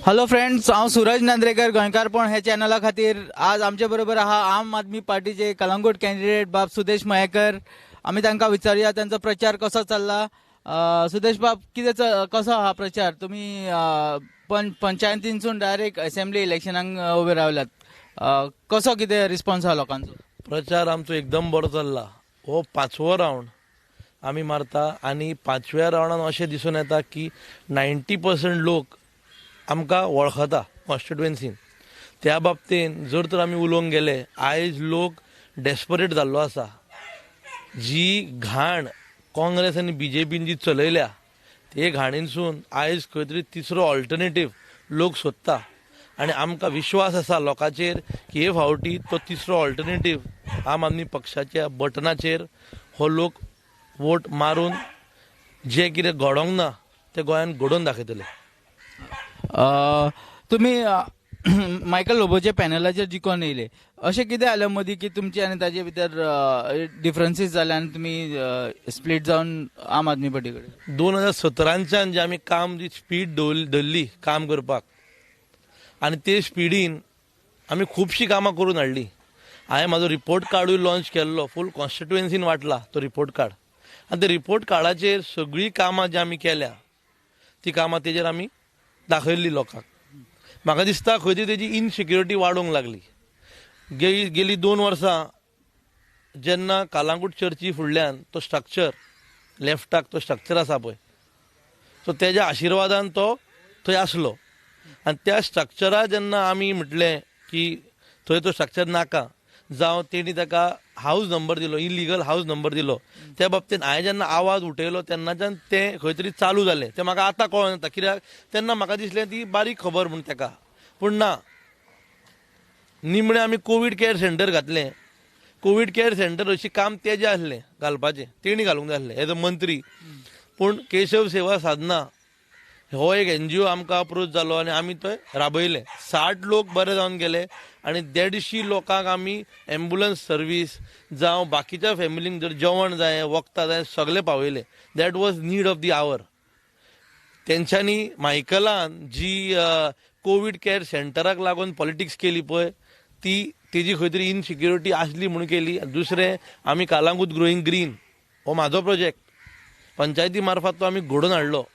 Hello friends, हांव सूरज नांद्रेकर गोंयकारपण हे चॅनला खातीर आज आमचे बरोबर आहा आम आदमी पार्टीचे कलंगूट कॅन्डिडेट बाब सुदेश मयेकर. आमी तांकां विचारुया तांचो प्रचार कसो चल्ला. सुदेश बाब, कसो आहा प्रचार? तुमी पंचायतींसून डायरेक्ट असेंब्ली इलेक्शनाक उबे रावल्यात. कसो कितें रिस्पॉन्स आहा लोकांचो? प्रचार आमचो एकदम बरो चल्ला. हो 5वो रावंड आमी मारता आनी 5व्या रावंडान अशें दिसून येता की 90% लोक आमकां वळखता कॉन्स्टिट्युएन्सीन. त्या बाबतीन जर तर आमी उलोवंक गेले, आयज लोक डेस्परेट जाल्लो आसा. जी घाण काँग्रेस आनी BJPन जी चलयल्या ते घाणीनसून आयज खंय तरी तिसरो ऑल्टरनेटीव लोक सोदता आनी आमकां विश्वास आसा लोकांचेर की हे फावटी तो तिसरो ऑल्टरनेटीव आम आदमी पक्षाच्या बटनाचेर हो लोक वोट मारून जे कितें घडोवंक ना ते गोंयान घडोवन दाखयतले. तुम्ही मायकल लोबोचे पॅनलाचेर जिखून येयले, अशें कितें जालें मदीं की तुमचे आनी ताजे भितर डिफरन्सीस जाले आनी तुमी स्प्लीट जावन आम आदमी पार्टी कडेन? 2017च्यान जे आमी काम जी स्पीड धरली काम करपाक आनी ते स्पिडीन आमी खुबशीं कामां करून हाडली. हांवें म्हाजो रिपोर्ट कार्डूय लॉन्च केल्लो, फूल कॉन्स्टिट्युएन्सीन वाटला तो रिपोर्ट कार्ड. आनी ते रिपोर्ट कार्डाचेर सगळीं कामां जी आमी केल्या ती कामां तेजेर आमी दाखयल्ली लोकांक. म्हाका दिसता खंय तरी तेजी इनसिक्युरिटी वाडोवंक लागली. गेली 2 वर्सां जेन्ना कालांगूट चर्ची फुडल्यान तो स्ट्रक्चर लेफ्टाक तो स्ट्रक्चर आसा पळय, सो तेज्या आशिर्वादान तो थंय आसलो. आनी त्या स्ट्रक्चरा जेन्ना आमी म्हटलें की थंय तो स्ट्रक्चर नाका, जावं तेणी ताका हाऊस नंबर दिलो, इलिगल हाऊस नंबर दिलो, त्या बाबतींत हांवें जेन्ना आवाज उठयलो तेन्नाच्यान तें खंय तरी चालू जालें. तें म्हाका आतां कळोन येता, कित्याक तेन्ना म्हाका दिसलें ती बारीक खबर म्हूण तेका. पूण ना, निमणें आमी कोवीड केअर सेंटर घातलें. कोवीड केअर सेंटर अशी काम तेजें आसलें घालपाचें, तेणी घालूंक जाय आसलें एज अ मंत्री. पूण केशव सेवा साधना हो एक NGO आमकां अप्रोच जालो आनी आमी थंय राबयलें. 60 लोक बरे जावन गेले आनी 150 लोकांक आमी एम्ब्युलन्स सर्वीस जावं बाकीच्या फॅमिलींक जर जेवण जाय, वखदां जाय, सगळें पावयलें. That was need of the hour. तेंच्यांनी मायकलान जी कोवीड केअर सेंटराक लागून पॉलिटिक्स केली पळय, ती तेजी खंय तरी इनसिक्युरिटी आसली म्हणून केली. दुसरें, आमी कालांगूट ग्रोईंग ग्रीन हो म्हाजो प्रोजेक्ट पंचायती मार्फत तो आमी घडोवन हाडलो.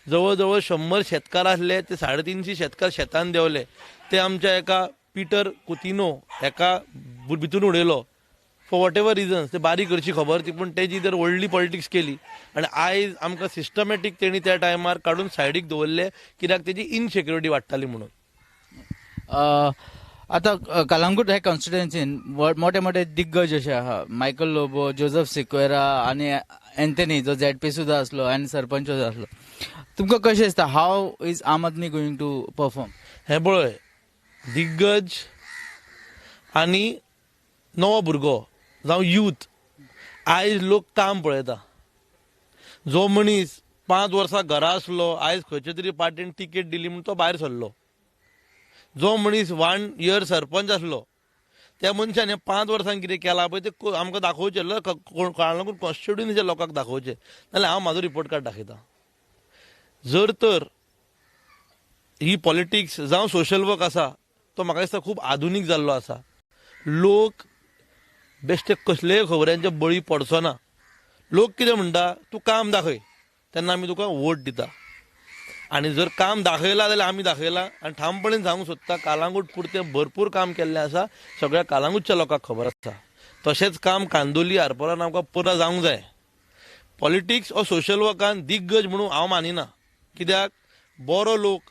जवळ जवळ 100 शेतकार आसले, ते 350 शेतकार शेतान देंवले. ते आमच्या एका पिटर कुतिनो एका भितून उडयलो फॉर वॉट एवर रिजन्स. ते बारीक करची खबर ती, पूण तेजी जर व्हडली पॉलिटिक्स केली आनी आयज आमकां सिस्टमॅटीक तेणी त्या टायमार काडून सायडीक दवरले, कित्याक तेजी इनसिक्युरिटी वाडटाली म्हणून. आतां कलंगूट हे कॉन्स्टिट्युएन्सीन मोठे मोठे दिग्गज अशे आहा, मायकल लोबो, जोसेफ सिक्वेरा आनी एंथनी जो ZP सुद्दां आसलो आनी सरपंच आसलो. तुमकां कशें दिसता, हाव इज आम आदमी गोईंग टू परफॉर्म? हे पळय, दिग्गज आनी नवो भुरगो जावं यूथ, आयज लोक काम पळयता. जो मनीस 5 वर्सां घरा आसलो, आयज खंयच्या तरी पार्टीन टिकेट दिली म्हूण तो भायर सरलो. जो मनीस 1 इयर सरपंच आसलो, त्या मनशान हे 5 वर्सां कितें केलां पळय ते आमकां दाखोवचें, काळागूट कॉन्स्टिट्युएन्सीच्या लोकांक दाखोवचें. नाल्यार हांव म्हाजो रिपोर्ट कार्ड दाखयतां. जर तर ही पॉलिटिक्स जावं सोशल वर्क आसा तो म्हाका दिसता खूब आधुनीक जाल्लो आसा. लोक बेश्टे कसलेय खबऱ्यांचे बळी पडचो ना. लोक कितें म्हणटा, तूं काम दाखय तेन्ना आमी तुका वोट दिता. आनी जर काम दाखयलां जाल्यार आमी दाखयलां. आनी ठामपणीन सांगूंक सोदता, कालांगूट पुरतें भरपूर काम केल्लें आसा, सगळ्या कालांगूटच्या लोकांक खबर आसा. तशेंच काम कांदोली आरपोरान आमकां पुरा जावंक जाय. पॉलिटिक्स ओ सोशल वर्कान दिग्गज म्हणून हांव मानिना, कित्याक बरो लोक,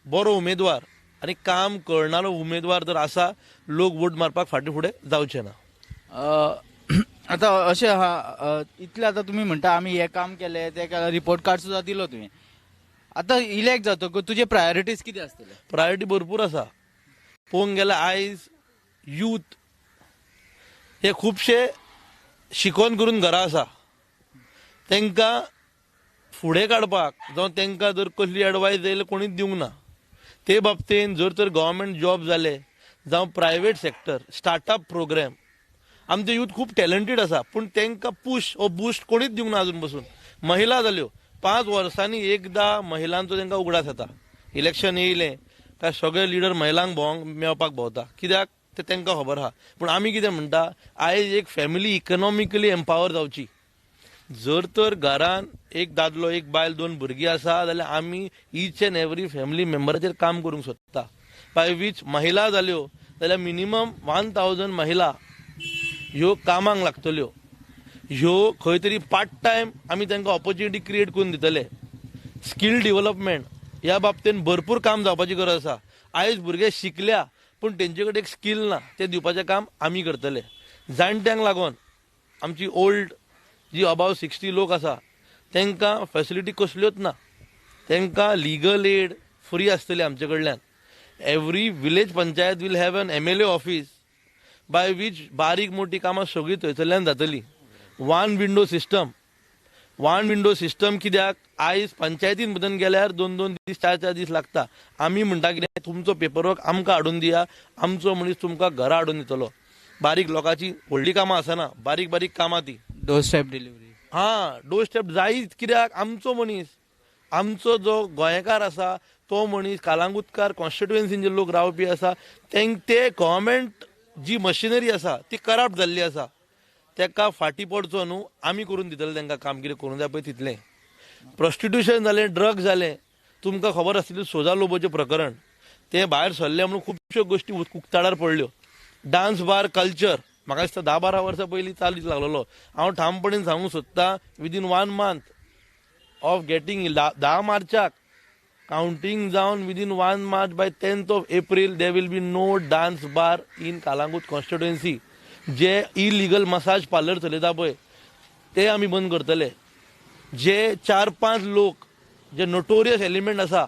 बरो उमेदवार आनी काम करणारो उमेदवार जर आसा, लोक वोट मारपाक फाटीं फुडें जावचे ना. आतां अशें आहा, इतलें आतां तुमी म्हणटा आमी हें काम केलें तें केलें, रिपोर्ट कार्ड सुद्दां दिलो तुवें. आतां इलेक्ट जातकूच तुजे प्रायोरिटीज कितें आसतले? प्रायोरिटी भरपूर आसा. पळोवंक गेल्यार आयज यूथ हे खुबशे शिकोन करून घरा आसा. तांकां फुडें काडपाक जावं तांकां जर कसली एडवायस जाय जाल्यार कोणीच दिवंक ना. ते बाबतीन जर तर गव्हर्मेंट जॉब जाले जावं प्रायवेट सेक्टर स्टार्टअप प्रोग्राम, आमचे यूथ खूब टॅलंटीड आसा, पूण तांकां पुश ओ बूस्ट कोणीच दिवंक ना अजून पासून. महिला जाल्यो 5 वर्सांनी एकदा महिलांचो तांकां उगडास येता. इलेक्शन येयलें काय सगळे लिडर महिलांक मेळपाक भोंवता कित्याक ते तांकां खबर आहा. पूण आमी कितें म्हणटा आयज एक फॅमिली इकॉनॉमिकली एम्पावर जावची. जर तर घरान एक दादलो एक बायल 2 भुरगीं आसा जाल्यार आमी ईच अँड एवरी फॅमिली मेंबराचेर काम करूंक सोदता. बाय वीच महिला जाल्यो जाल्यार मिनिमम 1000 महिला ह्यो कामाक लागतल्यो. ह्यो खंय तरी पार्ट टायम आमी तांकां ऑपॉर्च्युनिटी क्रिएट करून दितले. स्कील डेव्हलपमेंट ह्या बाबतींत भरपूर काम जावपाची गरज आसा. आयज भुरगे शिकल्या पूण तेंचे कडेन एक स्कील ना, ते दिवपाचें काम आमी करतले. जाणट्यांक लागून आमची ओल्ड जी अबाव 60 लोक आसा तांकां फॅसिलिटी कसल्योच ना. तांकां लिगल एड फ्री आसतली आमचे कडल्यान. Every village panchayat will have an MLA office by which बारीक मोठी कामां सगळीं थंयसरल्यान जातली. वन विंडो सिस्टम कित्याक आयज पंचायतीन भितर गेल्यार 2-2 दीस 4-4 दीस लागता. आमी म्हणटा कितें तुमचो पेपरवर्क आमकां हाडून दिया, आमचो मनीस तुमकां घरा हाडून दितलो. बारीक लोकांची व्हडली कामां आसना, बारीक बारीक कामां ती. Door step delivery door step जायच कित्याक आमचो मनीस, आमचो जो गोंयकार आसा तो मनीस कालांगुटकार कॉन्स्टिट्युएन्सीन जे लोक रावपी आसा ते गव्हर्मेंट जी मशिनरी आसा ती करप्ट जाल्ली आसा. तेका फाटी पडचो न्हू, आमी करून दितले तांकां काम कितें करूंक जाय पळय तितलें. प्रॉस्टिट्युशन जालें, ड्रग्स जालें, तुमकां खबर आसतलें सोजा लोबोचें प्रकरण, ते भायर सरले म्हणून खुबश्यो गोश्टी उक्ताडार पडल्यो. डान्स बार कल्चर म्हाका दिसता 10-12 वर्सां पयलीं चालूच लागलेलो. हांव ठामपणीन सांगूंक सोदतां विदीन 1 मंथ ऑफ गेटींग 10 मार्चाक काउंटींग जावन within 1 March by 10th of April there will be no dance bar in Calangute constituency. जे इलिगल मसाज पार्लर चलयता पळय ते आमी बंद करतले. जे 4-5 लोक जे नोटोरियस एलिमेंट आसा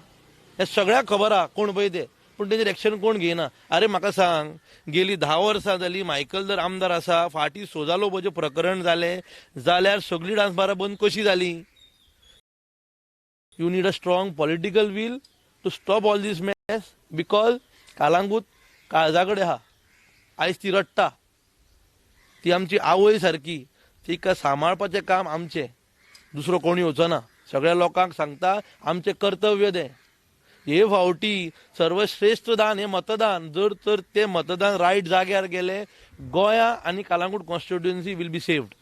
हे सगळ्याक खबर आहा कोण पळय ते, पूण तेजेर एक्शन कोण घेयना. अरे म्हाका सांग, गेली 10 वर्सां जालीं मायकल जर आमदार आसा, फाटीं सोजा लोबोचें प्रकरण जालें जाल्यार सगळीं डान्स बारां बंद कशीं जालीं? You need a strong political will to stop all this mess. Because Calangute काळजा कडेन आहा. आयज ती रडटा, ती आमची आवय सारकी, तिका सांबाळपाचें काम आमचें, दुसरो कोणी येवचो ना. सगळ्या लोकांक सांगता आमचें कर्तव्य तें. हे फावटी सर्वश्रेष्ठ दान हे मतदान. जर तर ते मतदान रायट जाग्यार गेले, गोंया आनी Calangute constituency will be saved.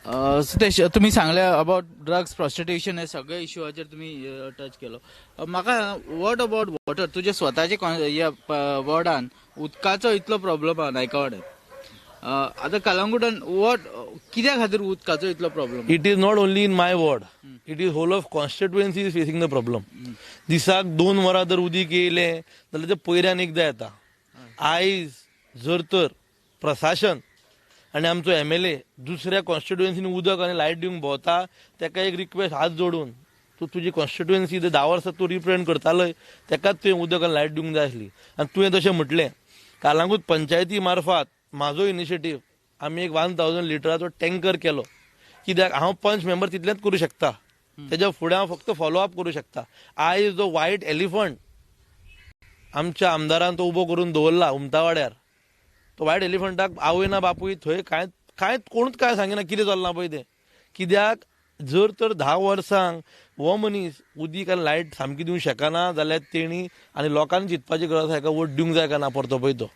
Sudesh, तुम्ही सांगले अबाउट ड्रग्स, प्रॉस्टिट्युशन हे सगळे इश्यूचेर तुम्ही टच केलो. म्हाका वॉट अबाउट वॉटर? तुजे स्वताचे वॉर्डान उदकाचो इतलो प्रॉब्लेम आहा नायकावाड्यार. आता कालांगुटान कित्या खातीर उदकाचो इतलो problem? It is not only in my ward, it is whole of constituency is facing the problem. दिसाक 2 वरां जर उदीक येयलें जाल्यार ते पयऱ्यान एकदां येता. आयज जर तर प्रशासन आनी आमचो MLA दुसऱ्या कॉन्स्टिट्युएन्सीन उदक आनी लायट दिवंक भोंवता, ताका एक रिक्वेस्ट हात जोडून, तूं तुजी कॉन्स्टिट्युएन्सी 10 वर्सां तूं रिप्रेझेंट करतालोय, ताकाच तुवें उदक आनी लायट दिवंक जाय आसली. आनी तुवें तशें म्हटलें. कालांगूट पंचायती मार्फत म्हाजो इनिशिएटीव आमी एक 1000 लिटराचो टँकर केलो. कित्याक हांव पंच मेंबर तितलेंच करूं शकता, तेज्या फुडें हांव फक्त फॉलोअप करूं शकता. आयज जो व्हायट एलिफंट आमच्या आमदारान तो उबो करून दवरला उमतावाड्यार, तो व्हायट एलिफंटाक आवय ना बापूय थंय कांय कोणूच कांय सांगिना कितें चलना पळय तें. कित्याक जर तर 10 वर्सांक हो मनीस उदीक आनी लायट सामकी दिवंक शकना जाल्यार तेणी आनी लोकांनी चिंतपाची गरज आसा, हेका वोट दिवंक जाय काय ना परतो पळय तो.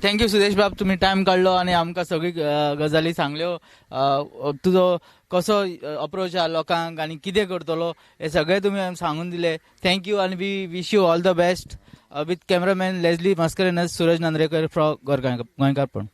थँक्यू सुदेश बाब, तुम्ही टाइम काढलो आणि आमकां सगळी गजाली सांगल्यो. तुजो कसो अप्रोच आहा लोकांक आणि कितें करतलो हे सगळे तुम्ही सांगून दिले. थँक्यू आणि we wish you all the best. With cameraman Leslie Mascarenhas, Suraj Nandrekar from गोंयकारपण.